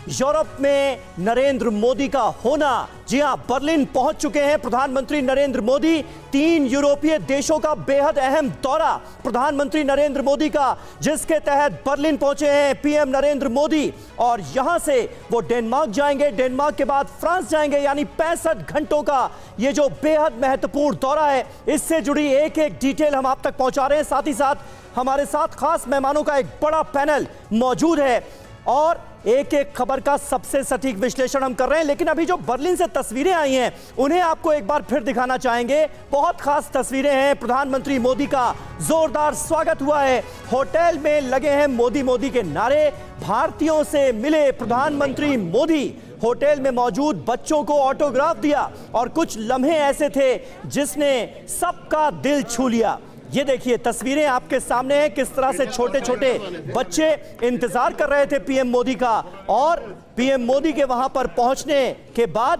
Europe में नरेंद्र मोदी का होना। जी हां, बर्लिन पहुंच चुके हैं प्रधानमंत्री नरेंद्र मोदी। 3 यूरोपीय देशों का बेहद अहम दौरा प्रधानमंत्री नरेंद्र मोदी का, जिसके तहत बर्लिन पहुंचे हैं पीएम नरेंद्र मोदी और यहां से वो डेनमार्क जाएंगे, डेनमार्क के बाद फ्रांस जाएंगे। यानी 65 घंटों का ये जो बेहद महत्वपूर्ण दौरा है, इससे जुड़ी एक एक डिटेल हम आप तक पहुंचा रहे हैं। साथ ही साथ हमारे साथ खास मेहमानों का एक बड़ा पैनल मौजूद है और एक एक खबर का सबसे सटीक विश्लेषण हम कर रहे हैं। लेकिन अभी जो बर्लिन से तस्वीरें आई हैं, उन्हें आपको एक बार फिर दिखाना चाहेंगे। बहुत खास तस्वीरें हैं। प्रधानमंत्री मोदी का जोरदार स्वागत हुआ है। होटल में लगे हैं मोदी मोदी के नारे। भारतीयों से मिले प्रधानमंत्री मोदी। होटल में मौजूद बच्चों को ऑटोग्राफ दिया और कुछ लम्हे ऐसे थे जिसने सबका दिल छू लिया। ये देखिए तस्वीरें आपके सामने हैं, किस तरह से छोटे छोटे बच्चे इंतजार कर रहे थे पीएम मोदी का और पीएम मोदी के वहां पर पहुंचने के बाद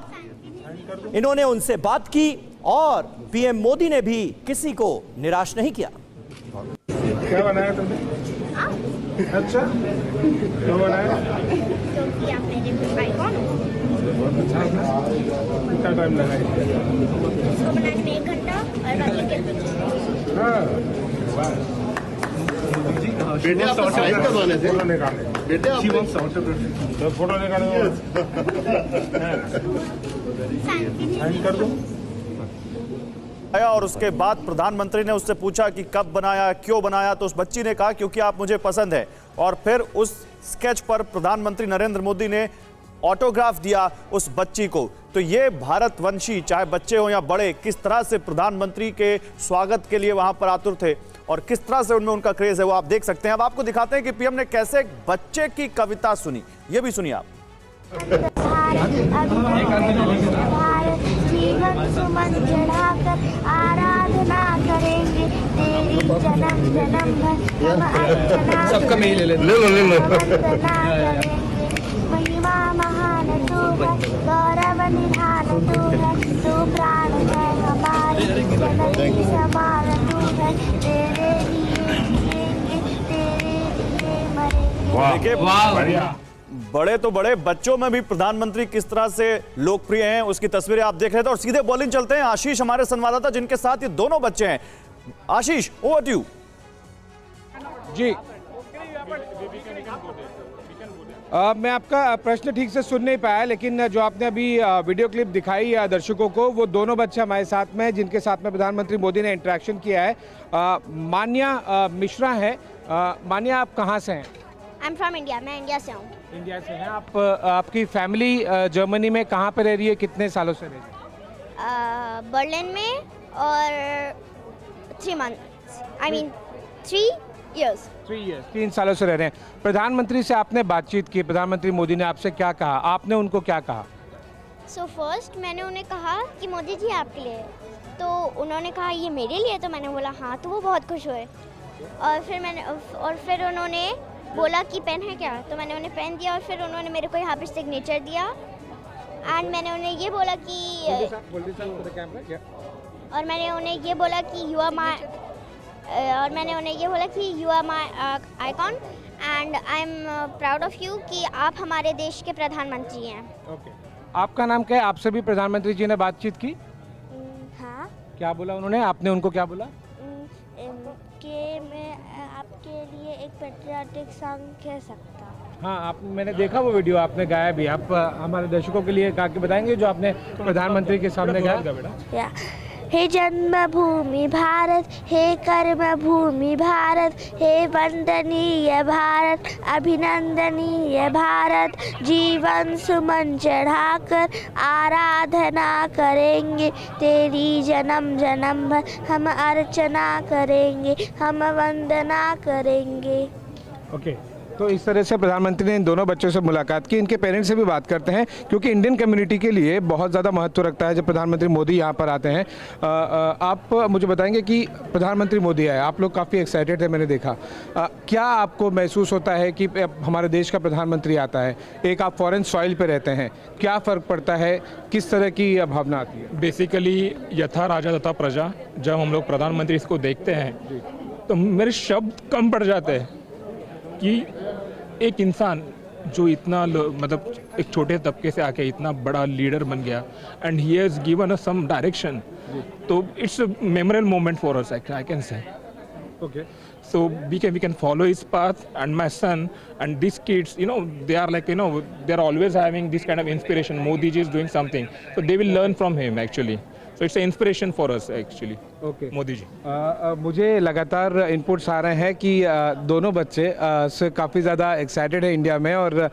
इन्होंने उनसे बात की और पीएम मोदी ने भी किसी को निराश नहीं किया। क्या बनाया तुमने? अच्छा, क्या बनाया? क्योंकि आप मेरे आइकॉन हो। बहुत अच्छा है। कितना टाइम लगा इसको बनाने में 1 घंटा और बाकी के बेटे आप साइड का बने थे। फोटो निकाले। बेटे आप तो फोटो निकाले साइन कर दो। आया और उसके बाद प्रधानमंत्री ने उससे पूछा कि कब बनाया, क्यों बनाया, तो उस बच्ची ने कहा क्योंकि आप मुझे पसंद है। और फिर उस स्केच पर प्रधानमंत्री नरेंद्र मोदी ने ऑटोग्राफ दिया उस बच्ची को। तो ये भारतवंशी, चाहे बच्चे हो या बड़े, किस तरह से प्रधानमंत्री के स्वागत के लिए वहां पर आतुर थे और किस तरह से उनमें उनका क्रेज है, वो आप देख सकते हैं। अब आपको दिखाते हैं कि पीएम ने कैसे एक बच्चे की कविता सुनी। ये भी सुनिए आप। जीवन सुमन चढ़ाकर आराधना करेंगे तेरी जन्म जन्म भर हम अर्चना सबका मेल ले लो करेंगे। महिमा महान तू है, गौरव निधान तू है, तू प्राण है हमारे जननी समान तू है, तेरे लिए जिएंगे तेरे लिए मरेंगे। देखिए बड़े तो बड़े, बच्चों में भी प्रधानमंत्री किस तरह से लोकप्रिय हैं, उसकी तस्वीरें आप देख रहे थे। और सीधे बॉलिंग चलते हैं। आशीष हमारे संवाददाता, जिनके साथ ये दोनों बच्चे हैं। आशीष, ओवर टू यू। जी, मैं आपका प्रश्न ठीक से सुन नहीं पाया, लेकिन जो आपने अभी वीडियो क्लिप दिखाई दर्शकों को, वो दोनों बच्चे हमारे साथ में हैं जिनके साथ में प्रधानमंत्री मोदी ने इंटरेक्शन किया है। मान्या मिश्रा है। मान्या, आप कहाँ से हैं? आई एम फ्रॉम इंडिया, मैं इंडिया से हूँ। इंडिया से हैं आप। आपकी फैमिली जर्मनी में कहाँ पर रह रही है, कितने सालों से रह रही है? बर्लिन में और 3 months, I mean 3 years। 3 सालों से रह रहे हैं। प्रधानमंत्री से आपने बातचीत की, प्रधानमंत्री मोदी ने आपसे क्या कहा, आपने उनको क्या कहा? सो फर्स्ट मैंने उन्हें कहा कि मोदी जी आपके लिए, तो उन्होंने कहा ये मेरे लिए, तो मैंने बोला हाँ, तो वो बहुत खुश हुए। और फिर उन्होंने बोला कि पेन है क्या, तो मैंने उन्हें पेन दिया और फिर उन्होंने मेरे को यहाँ पे सिग्नेचर दिया। एंड मैंने उन्हें ये बोला कि और मैंने उन्हें ये बोला कि you are my icon and I am proud of you कि आप हमारे देश के प्रधानमंत्री हैं। ओके, आपका नाम क्या है? आपसे भी प्रधानमंत्री जी ने बातचीत की? हाँ। क्या बोला उन्होंने, आपने उनको क्या बोला? कि मैं आपके लिए एक पेट्रियाटिक सॉन्ग कह सकता हूँ। हाँ, आप, मैंने देखा वो वीडियो आपने गाया भी। आप हमारे दर्शकों के लिए गा के बताएंगे जो आपने प्रधानमंत्री के सामने गाया? हे जन्मभूमि भारत, हे कर्मभूमि भारत, हे वंदनीय भारत, अभिनंदनीय भारत, जीवन सुमन चढ़ाकर आराधना करेंगे तेरी जन्म जन्म भर हम अर्चना करेंगे, हम वंदना करेंगे। ओके, तो इस तरह से प्रधानमंत्री ने इन दोनों बच्चों से मुलाकात की। इनके पेरेंट्स से भी बात करते हैं, क्योंकि इंडियन कम्युनिटी के लिए बहुत ज़्यादा महत्व रखता है जब प्रधानमंत्री मोदी यहाँ पर आते हैं। आप मुझे बताएंगे कि प्रधानमंत्री मोदी आए, आप लोग काफ़ी एक्साइटेड है, मैंने देखा। क्या आपको महसूस होता है कि हमारे देश का प्रधानमंत्री आता है, एक आप फॉरेन सॉइल पर रहते हैं, क्या फ़र्क पड़ता है, किस तरह की भावना आती है? बेसिकली यथा राजा तथा प्रजा, जब हम लोग प्रधानमंत्री इसको देखते हैं तो मेरे शब्द कम पड़ जाते हैं कि एक इंसान जो इतना मतलब एक छोटे तबके से आके इतना बड़ा लीडर बन गया and he has given us some direction, तो it's a memorable moment for us, I can say. Okay. So we can follow his path, and my son and these kids, they are like, they are always having this kind of inspiration. Modi ji is doing something, so they will learn from him actually. So it's an inspiration for us actually. Okay. Modi ji. मुझे लगातार inputs आ रहे हैं कि दोनों बच्चे से काफ़ी ज़्यादा एक्साइटेड है इंडिया में, और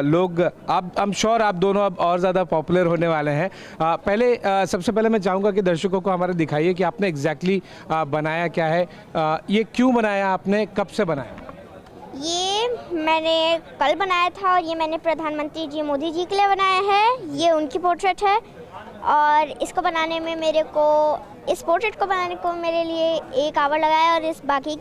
लोग आप आई एम श्योर आप दोनों अब और ज़्यादा पॉपुलर होने वाले हैं. पहले सबसे पहले मैं चाहूँगा कि दर्शकों को हमारे दिखाइए कि आपने एग्जैक्टली बनाया क्या है, ये क्यों बनाया आपने, कब से बनाया? ये मैंने कल बनाया था और ये मैंने प्रधानमंत्री जी मोदी जी के लिए बनाया है. ये उनकी पोर्ट्रेट है और इसको बनाने में इस पोर्ट्रेट को बनाने को मेरे लिए 1 आवर लगा है और इस बाकी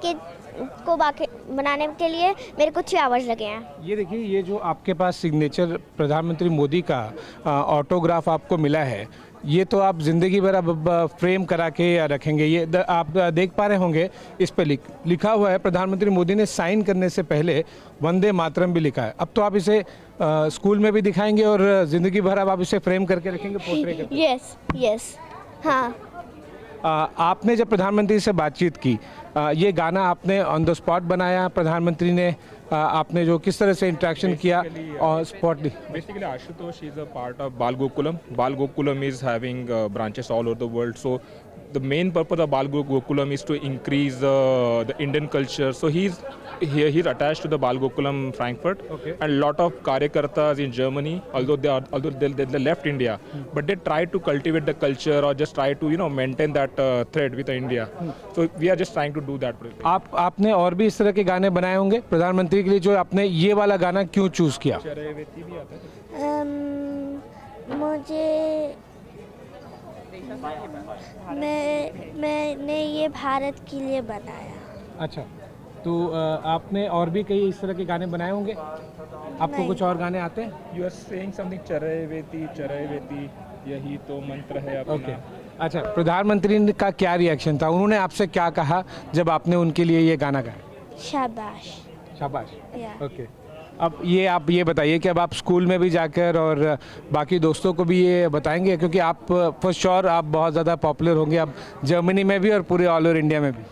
बनाने के लिए मेरे को 6 आवर्स लगे हैं. ये देखिए, ये जो आपके पास सिग्नेचर प्रधानमंत्री मोदी का ऑटोग्राफ आपको मिला है, ये तो आप ज़िंदगी भर अब फ्रेम करा के रखेंगे. ये आप देख पा रहे होंगे, इस पे लिखा हुआ है, प्रधानमंत्री मोदी ने साइन करने से पहले वंदे मातरम भी लिखा है. अब तो आप इसे स्कूल में भी दिखाएंगे और ज़िंदगी भर अब आप इसे फ्रेम करके रखेंगे, पोर्ट्रेट करके. यस. हाँ. आपने जब प्रधानमंत्री से बातचीत की, ये गाना आपने ऑन द स्पॉट बनाया, प्रधानमंत्री ने आपने जो किस तरह से इंटरेक्शन किया और स्पॉटली? Basically, Ashutosh is a part of Bal Gokulam. Bal Gokulam is having branches all over the world. So the main purpose of Bal Gokulam is to increase the Indian culture. So he's attached to the Bal Gokulam Frankfurt. Okay. And a lot of Karyakartas in Germany, although they left India, but they try to cultivate the culture or just try to maintain that thread with India. So we are just trying to do that. आपने और भी इस तरह के गाने बनाए होंगे प्रधानमंत्री के लिए, जो आपने ये वाला गाना क्यों चूज किया? मुझे मैंने ये भारत के लिए बनाया. अच्छा, तो आपने और भी कई इस तरह के गाने बनाए होंगे, आपको कुछ और गाने आते हैं? You are saying something चरैवेती, यही तो मंत्र है अपना. ओके. अच्छा, प्रधानमंत्री का क्या रिएक्शन था, उन्होंने आपसे क्या कहा जब आपने उनके लिए ये गाना गाया? शाबाश. शाबाश. Yeah. ओके. अब आप ये बताइए कि अब आप स्कूल में भी जाकर और बाकी दोस्तों को भी ये बताएंगे, क्योंकि आप फॉर श्योर आप बहुत ज़्यादा पॉपुलर होंगे अब जर्मनी में भी और पूरे ऑल ओवर इंडिया में भी.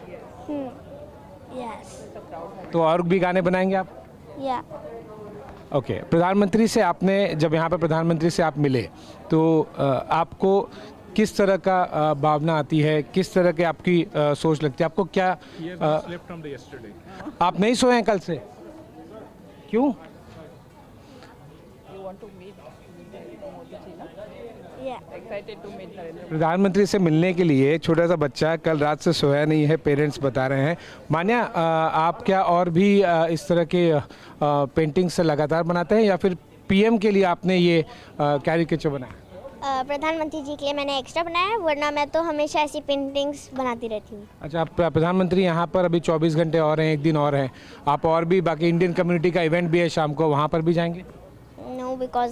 यस. तो और भी गाने बनाएंगे आप? या. ओके. प्रधानमंत्री से आपने जब यहाँ पर प्रधानमंत्री से आप मिले, तो आपको किस तरह का भावना आती है, किस तरह के आपकी सोच लगती है, आपको क्या? आप नहीं सोए हैं कल से, क्यों? प्रधानमंत्री से मिलने के लिए छोटा सा बच्चा कल रात से सोया नहीं है, पेरेंट्स बता रहे हैं. मान्या, आप क्या और भी इस तरह के पेंटिंग्स से लगातार बनाते हैं, या फिर पीएम के लिए आपने ये कैरिकेचर बनाया? प्रधानमंत्री जी के लिए मैंने एक्स्ट्रा बनाया है, वरना मैं तो हमेशा ऐसी पेंटिंग्स बनाती रहती हूँ. अच्छा, आप प्रधानमंत्री यहाँ पर अभी 24 घंटे और हैं, 1 दिन और हैं, आप और भी बाकी इंडियन कम्युनिटी का इवेंट भी है शाम को, वहाँ पर भी जाएंगे? नो, बिकॉज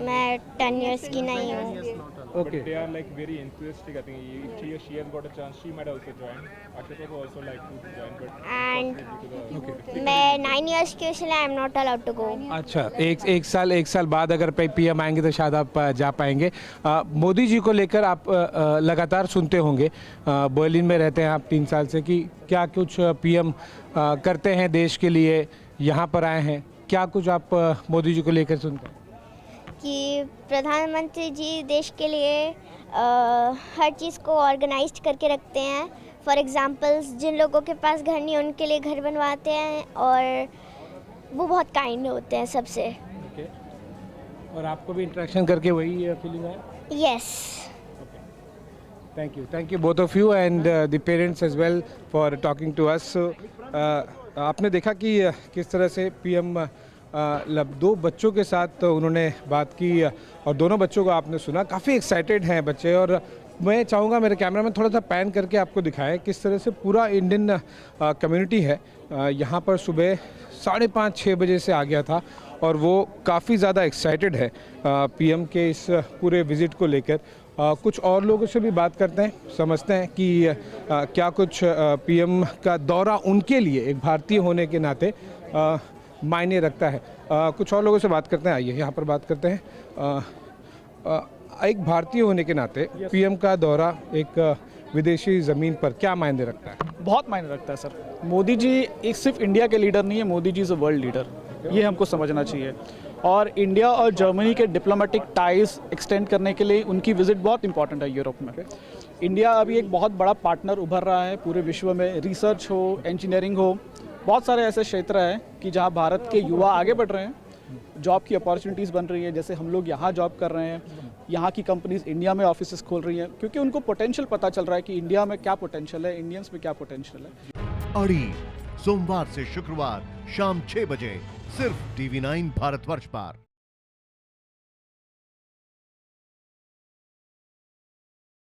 मैं 10 इयर्स की नहीं हूँ. Okay. But they are like very enthusiastic. I think if she has got a chance, she might also join. Ashutosh would also like to join, but And मैं 9 इयर्स की, इसलिए I am not allowed to go. अच्छा, एक साल बाद अगर PM आएंगे तो शायद आप जा पाएंगे. मोदी जी को लेकर आप लगातार सुनते होंगे, बर्लिन में रहते हैं आप 3 साल से, कि क्या कुछ पीएम करते हैं देश के लिए, यहाँ पर आए हैं, क्या कुछ आप मोदी जी को लेकर सुनते हैं? कि प्रधानमंत्री जी देश के लिए हर चीज़ को ऑर्गेनाइज करके रखते हैं. फॉर एग्जांपल्स, जिन लोगों के पास घर नहीं उनके लिए घर बनवाते हैं, और वो बहुत काइंड होते हैं सबसे. Okay. और आपको भी इंटरेक्शन करके वही फीलिंग है? Yes. Thank you both of you and the parents as well for talking to us. आपने देखा कि किस तरह से पीएम 2 बच्चों के साथ उन्होंने बात की, और दोनों बच्चों को आपने सुना, काफ़ी एक्साइटेड हैं बच्चे. और मैं चाहूँगा मेरे कैमरामैन थोड़ा सा पैन करके आपको दिखाएं किस तरह से पूरा इंडियन कम्युनिटी है यहाँ पर सुबह 5:30-6 बजे से आ गया था, और वो काफ़ी ज़्यादा एक्साइटेड है पीएम के इस पूरे विज़िट को लेकर. कुछ और लोगों से भी बात करते हैं, समझते हैं कि क्या कुछ पीएम का दौरा उनके लिए एक भारतीय होने के नाते मायने रखता है। कुछ और लोगों से बात करते हैं, आइए यहाँ पर बात करते हैं। एक भारतीय होने के नाते पीएम का दौरा एक विदेशी ज़मीन पर क्या मायने रखता है? बहुत मायने रखता है सर। मोदी जी एक सिर्फ इंडिया के लीडर नहीं है, Modi ji is a world leader, ये हमको समझना चाहिए। और इंडिया और जर्मनी के डिप्लोमेटिक टाइज एक्सटेंड करने के लिए उनकी विजिट बहुत इंपॉर्टेंट है यूरोप में। इंडिया अभी एक बहुत बड़ा पार्टनर उभर रहा है पूरे विश्व में, रिसर्च हो, इंजीनियरिंग हो, बहुत सारे ऐसे क्षेत्र हैं कि जहां भारत के युवा आगे बढ़ रहे हैं, जॉब की अपॉर्चुनिटीज़ बन रही है। जैसे हम लोग यहाँ जॉब कर रहे हैं, यहाँ की कंपनीज इंडिया में ऑफिसेस खोल रही हैं, क्योंकि उनको पोटेंशियल पता चल रहा है कि इंडिया में क्या पोटेंशियल है, इंडियंस में क्या पोटेंशियल है। अड़ी सोमवार से शुक्रवार शाम 6 बजे सिर्फ TV9 भारतवर्ष पर।